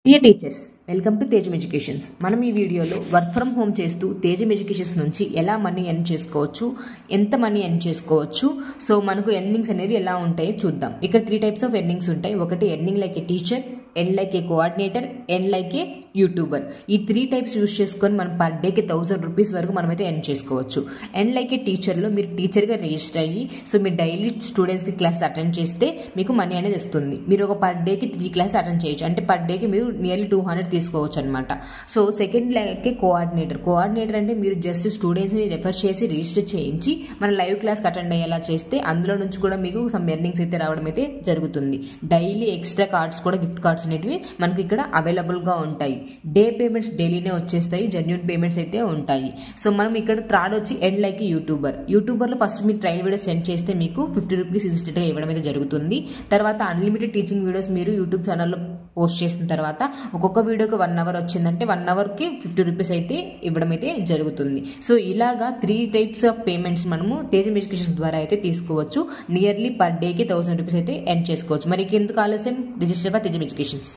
Dear teachers, welcome to తేజం educations. మనం ఈ వీడియోలో వర్క్ ఫ్రమ్ హోమ్ చేస్తూ తేజం ఎడ్యుకేషన్స్ నుంచి ఎలా మనీ ఎర్న్ చేసుకోవచ్చు, ఎంత మనీ ఎర్న్ చేసుకోవచ్చు, సో మనకు ఎర్నింగ్స్ అనేవి ఎలా ఉంటాయో చూద్దాం. ఇక్కడ 3 టైప్స్ ఆఫ్ ఎర్నింగ్స్ ఉంటాయి. ఒకటి ఎర్నింగ్ లైక్ ఏ టీచర్, ఎర్న్ లైక్ ఏ కోఆర్డినేటర్, ఎర్న్ లైక్ ఏ యూట్యూబర్. ఈ 3 టైప్స్ యూజ్ చేసుకొని మనం పర్ డేకి 1000 రూపీస్ వరకు మనమైతే ఎర్న్ చేసుకోవచ్చు. ఎర్న్ లైక్ ఏ టీచర్లో మీరు టీచర్గా రిజిస్టర్ అయ్యి సో మీరు డైలీ స్టూడెంట్స్కి క్లాస్ అటెండ్ చేస్తే మీకు మనీ అనేది వస్తుంది. మీరు ఒక పర్ డేకి 3 క్లాస్ అటెండ్ చేయొచ్చు, అంటే పర్ డేకి మీరు నియర్లీ 200 తీసుకోవచ్చు అనమాట. సో సెకండ్ లైక్ ఏ కోఆర్డినేటర్ అంటే మీరు జస్ట్ స్టూడెంట్స్ని రెఫర్ చేసి రిజిస్టర్ చేయించి మన లైవ్ క్లాస్కి అటెండ్ అయ్యేలా చేస్తే అందులో నుంచి కూడా మీకు సమ్ ఎర్నింగ్స్ అయితే రావడం అయితే జరుగుతుంది. డైలీ ఎక్స్ట్రా కార్డ్స్ కూడా గిఫ్ట్ కార్డ్స్ అనేవి మనకి ఇక్కడ అవైలబుల్గా ఉంటాయి. డే పేమెంట్స్ డైలీనే వచ్చేస్తాయి, జెన్యూన్ పేమెంట్స్ అయితే ఉంటాయి. సో మనం ఇక్కడ థర్డ్ వచ్చి ఎర్న్ లైక్ యూట్యూబర్లో ఫస్ట్ మీరు ట్రయల్ వీడియోస్ సెండ్ చేస్తే మీకు 50 రూపీస్ ఇన్స్టెంట్గా ఇవ్వడం అయితే జరుగుతుంది. తర్వాత అన్లిమిటెడ్ టీచింగ్ వీడియోస్ మీరు యూట్యూబ్ ఛానల్లో పోస్ట్ చేసిన తర్వాత ఒక్కొక్క వీడియోకి 1 అవర్ వచ్చిందంటే 1 అవర్కి 50 రూపీస్ అయితే ఇవ్వడం అయితే జరుగుతుంది. సో ఇలాగా 3 టైప్స్ ఆఫ్ పేమెంట్స్ మనము తేజం ఎడ్యుకేషన్ ద్వారా అయితే తీసుకోవచ్చు. నియర్లీ పర్ డేకి 1000 రూపీస్ అయితే ఎర్న్ చేసుకోవచ్చు. మరి ఎందుకు ఆలస్యం, రిజిస్టర్ ఫర్ తేజం ఎడ్యుకేషన్స్.